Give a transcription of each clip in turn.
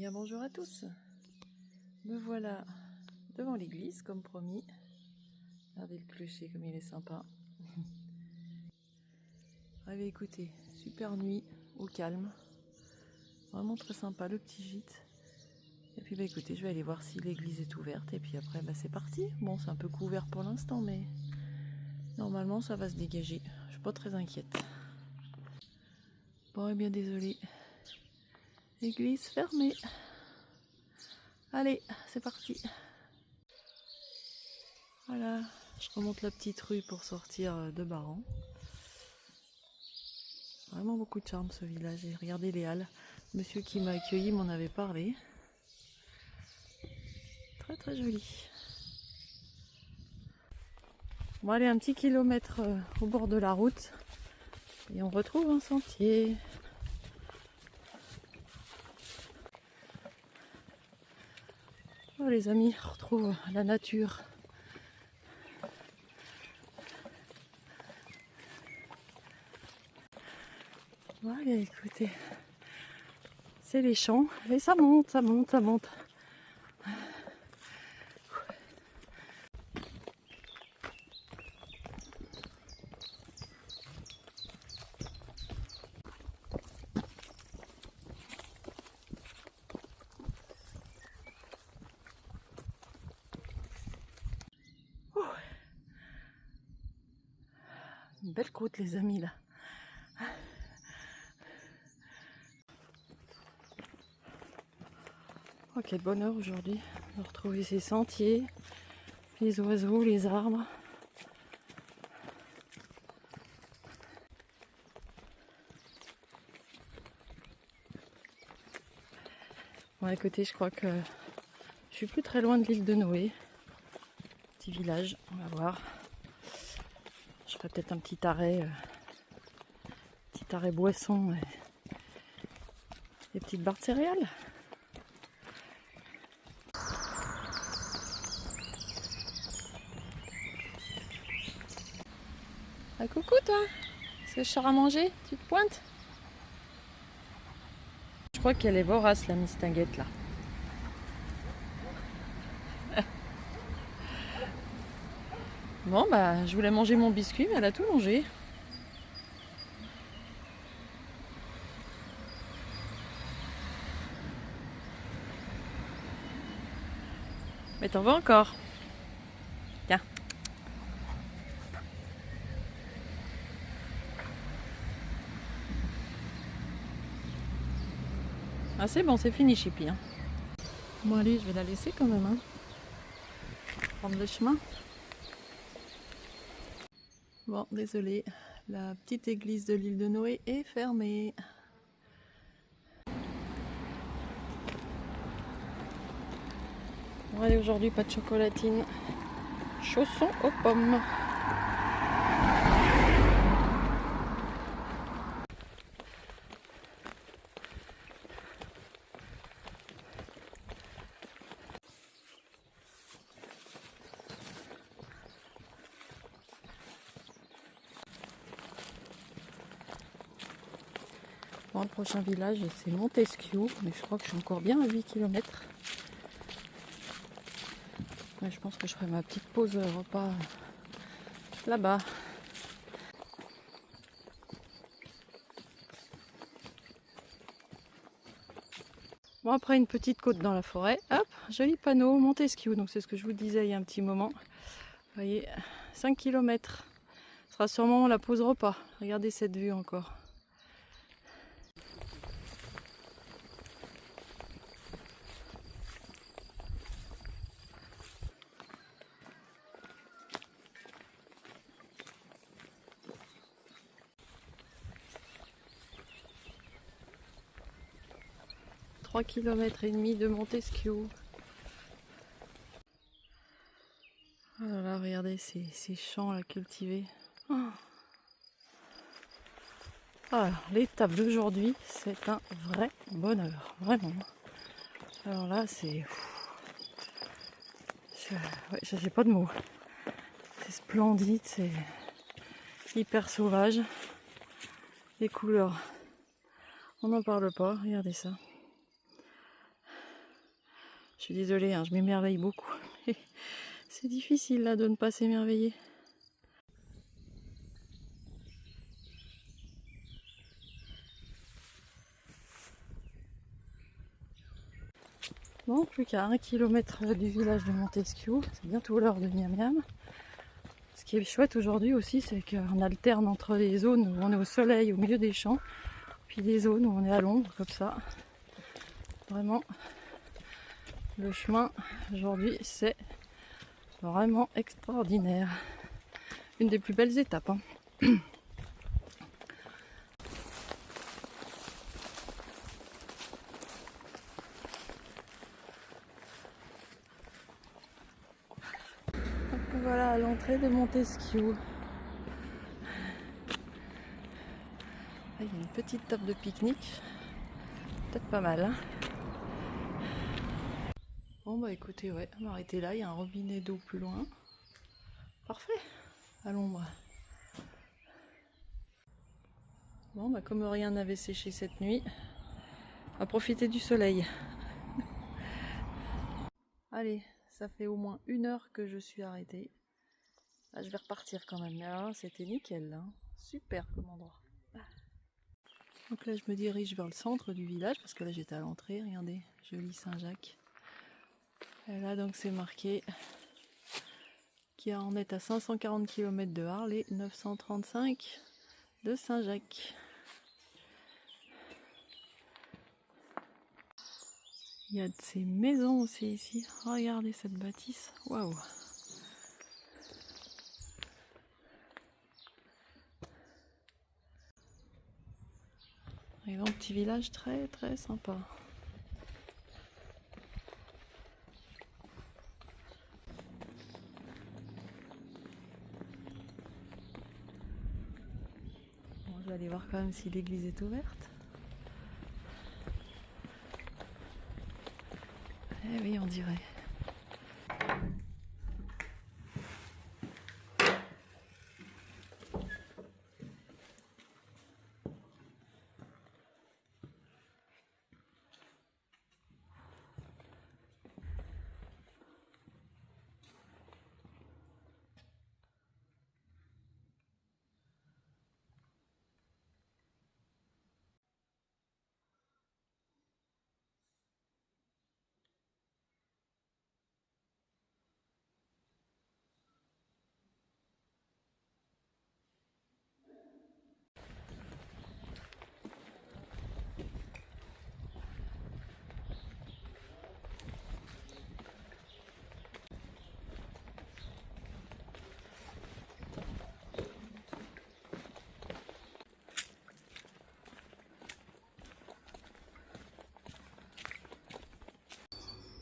bien bonjour à tous. Me voilà devant l'église comme promis. Regardez le clocher comme il est sympa. Allez, écoutez, super nuit au calme. Vraiment très sympa le petit gîte. Et puis écoutez, je vais aller voir si l'église est ouverte et puis après c'est parti. Bon, c'est un peu couvert pour l'instant mais normalement ça va se dégager. Je suis pas très inquiète. Bon, et bien désolé. Église fermée. Allez, c'est parti. Voilà, je remonte la petite rue pour sortir de Baran. Vraiment beaucoup de charme ce village. Et regardez les halles. Monsieur qui m'a accueilli m'en avait parlé. Très très joli. Bon, allez, un petit kilomètre au bord de la route. Et on retrouve un sentier. Oh les amis, on retrouve la nature. Voilà, écoutez. C'est les champs. Et ça monte, ça monte, ça monte. Une belle côte les amis là. Oh quel bonheur aujourd'hui de retrouver ces sentiers, les oiseaux, les arbres. Bon écoutez, je crois que je suis plus très loin de l'île de Noé. Petit village, on va voir. Je ferai peut-être un petit arrêt boisson et des petites barres de céréales. Ah, coucou toi, est-ce que je sors à manger? Tu te pointes? Je crois qu'elle est vorace la mistinguette là. Bon bah je voulais manger mon biscuit mais elle a tout mangé. Mais t'en veux encore? Tiens. Ah c'est bon, c'est fini Chippy. Hein. Bon allez, je vais la laisser quand même. Hein. Prendre le chemin. Bon, désolé, la petite église de l'île de Noé est fermée. Bon allez, aujourd'hui pas de chocolatine. Chaussons aux pommes. Bon, le prochain village c'est Montesquieu, mais je crois que je suis encore bien à 8 km. Ouais, je pense que je ferai ma petite pause repas là-bas. Bon, après une petite côte dans la forêt, hop, joli panneau, Montesquieu, donc c'est ce que je vous disais il y a un petit moment. Vous voyez, 5 km. Ce sera sûrement la pause repas. Regardez cette vue encore. « 3,5 km de Montesquieu. Oh là là, regardez ces champs là cultivés. Oh. Alors, l'étape d'aujourd'hui, c'est un vrai bonheur, vraiment. Alors là, c'est... Ouais, j'ai pas de mots. C'est splendide, c'est hyper sauvage. Les couleurs, on n'en parle pas, regardez ça. Je suis désolée, hein, je m'émerveille beaucoup. C'est difficile là de ne pas s'émerveiller. Bon, plus qu'à 1 km du village de Montesquieu, c'est bientôt l'heure de Miam Miam. Ce qui est chouette aujourd'hui aussi, c'est qu'on alterne entre les zones où on est au soleil, au milieu des champs, puis des zones où on est à l'ombre, comme ça. Vraiment, le chemin aujourd'hui, c'est vraiment extraordinaire. Une des plus belles étapes. Hein. Voilà, à l'entrée de Montesquieu. Il y a une petite table de pique-nique. Peut-être pas mal. Hein. Bon bah écoutez, ouais, on va arrêter là. Il y a un robinet d'eau plus loin. Parfait, à l'ombre. Bon bah comme rien n'avait séché cette nuit, on va profiter du soleil. Allez, ça fait au moins 1 heure que je suis arrêtée. Là, je vais repartir quand même. Mais alors, c'était nickel, là. Super comme endroit. Donc là, je me dirige vers le centre du village parce que là, j'étais à l'entrée. Regardez, joli Saint-Jacques. Et là, donc, c'est marqué qu'on est à 540 km de Arles et 935 de Saint-Jacques. Il y a de ces maisons aussi ici. Regardez cette bâtisse. Waouh! Et un petit village très très sympa. Bon, je vais aller voir quand même si l'église est ouverte. Eh oui, on dirait.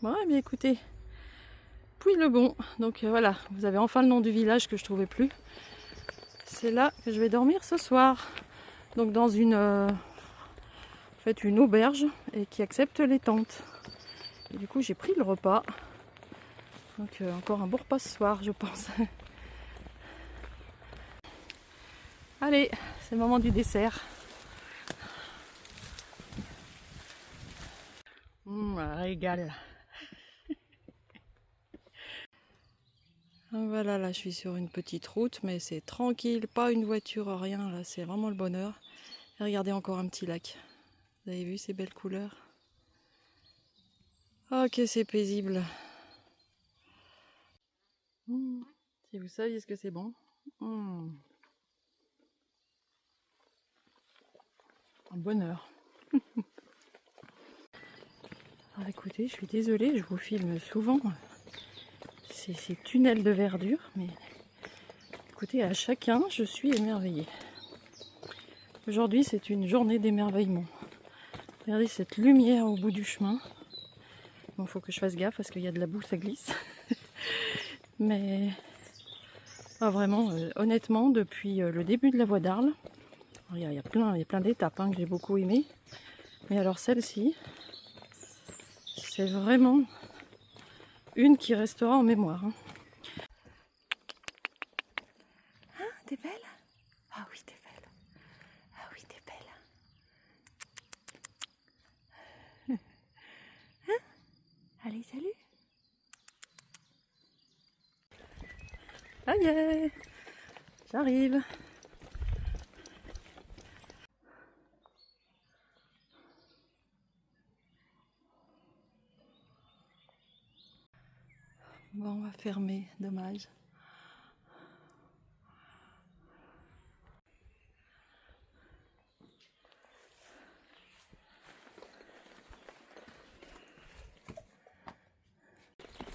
Bon, eh bien écoutez, Puy-le-Bon. Donc voilà, vous avez enfin le nom du village que je trouvais plus. C'est là que je vais dormir ce soir. Donc dans une, en fait, une auberge et qui accepte les tentes. Et du coup, j'ai pris le repas. Donc encore un beau repas ce soir, je pense. Allez, c'est le moment du dessert. Régal. Voilà, là je suis sur une petite route, mais c'est tranquille, pas une voiture, rien, là c'est vraiment le bonheur. Et regardez encore un petit lac. Vous avez vu ces belles couleurs? Oh que c'est paisible. Si vous saviez ce que c'est bon. Un bonheur. Alors écoutez, je suis désolée, je vous filme souvent ces tunnels de verdure, mais écoutez, à chacun, je suis émerveillée. Aujourd'hui, c'est une journée d'émerveillement. Regardez cette lumière au bout du chemin. Bon, faut que je fasse gaffe parce qu'il y a de la boue, ça glisse. Mais vraiment, honnêtement, depuis le début de la voie d'Arles, il y a plein d'étapes que j'ai beaucoup aimées. Mais alors celle-ci, c'est vraiment une qui restera en mémoire. Hein, t'es belle? Ah oui, t'es belle. Ah oui, t'es belle. Allez, salut. Aïe, j'arrive. Bon, on va fermer, dommage.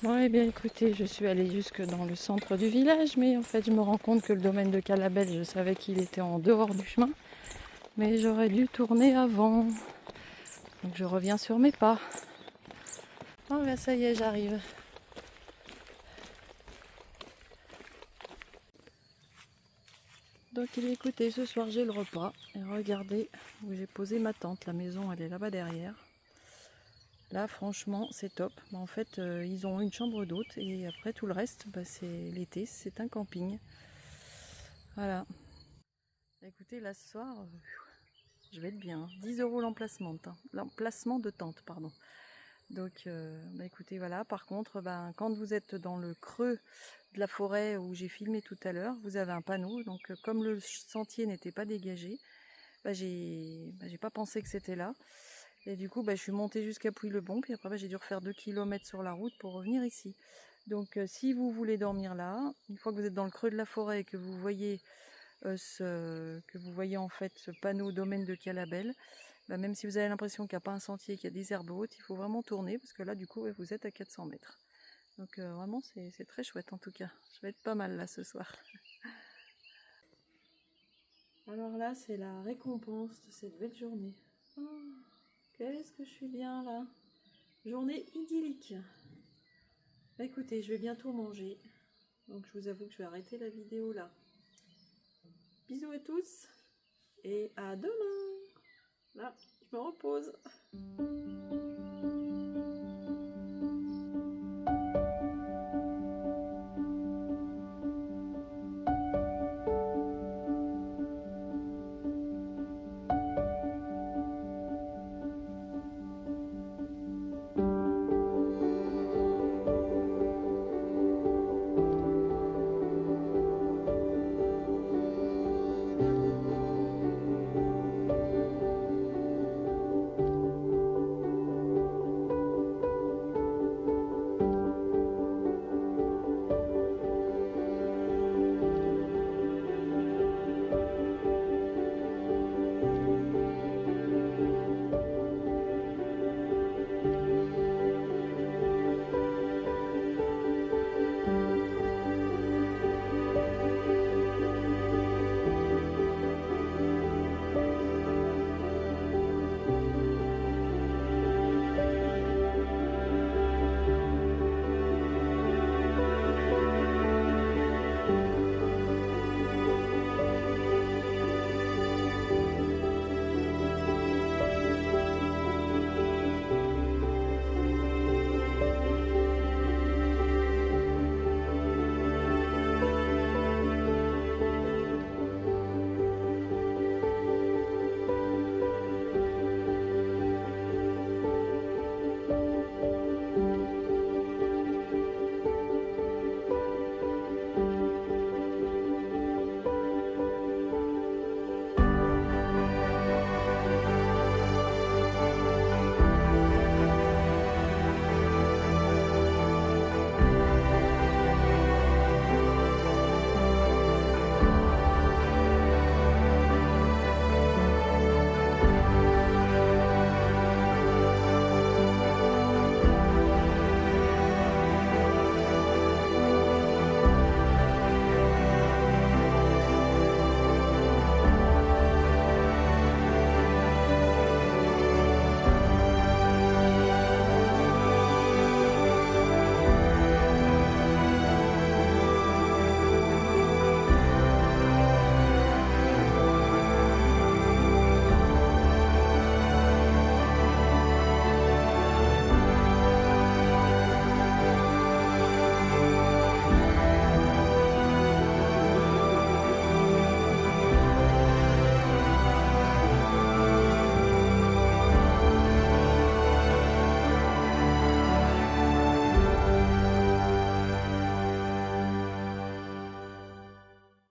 Bon, eh bien écoutez, je suis allée jusque dans le centre du village, mais en fait je me rends compte que le domaine de Calabelle, je savais qu'il était en dehors du chemin, mais j'aurais dû tourner avant. Donc je reviens sur mes pas. Oh ben ça y est, j'arrive. Donc écoutez, ce soir j'ai le repas, et regardez où j'ai posé ma tente, la maison elle est là-bas derrière. Là, franchement, c'est top. En fait, ils ont une chambre d'hôte et après tout le reste, c'est l'été, c'est un camping. Voilà. Écoutez, là ce soir, je vais être bien. 10 € l'emplacement de tente, pardon. Donc, écoutez, voilà. Par contre, quand vous êtes dans le creux de la forêt où j'ai filmé tout à l'heure, vous avez un panneau. Donc, comme le sentier n'était pas dégagé, j'ai pas pensé que c'était là. Et du coup, je suis montée jusqu'à Pouilly-le-Bon, puis après, j'ai dû refaire 2 km sur la route pour revenir ici. Donc, si vous voulez dormir là, une fois que vous êtes dans le creux de la forêt et que vous voyez, en fait ce panneau domaine de Calabelle, même si vous avez l'impression qu'il n'y a pas un sentier, qu'il y a des herbes hautes, il faut vraiment tourner parce que là, du coup, vous êtes à 400 mètres. Donc, vraiment, c'est très chouette en tout cas. Je vais être pas mal là ce soir. Alors là, c'est la récompense de cette belle journée. Oh. Qu'est-ce que je suis bien là. Journée idyllique. Écoutez, je vais bientôt manger. Donc je vous avoue que je vais arrêter la vidéo là. Bisous à tous. Et à demain. Là, je me repose.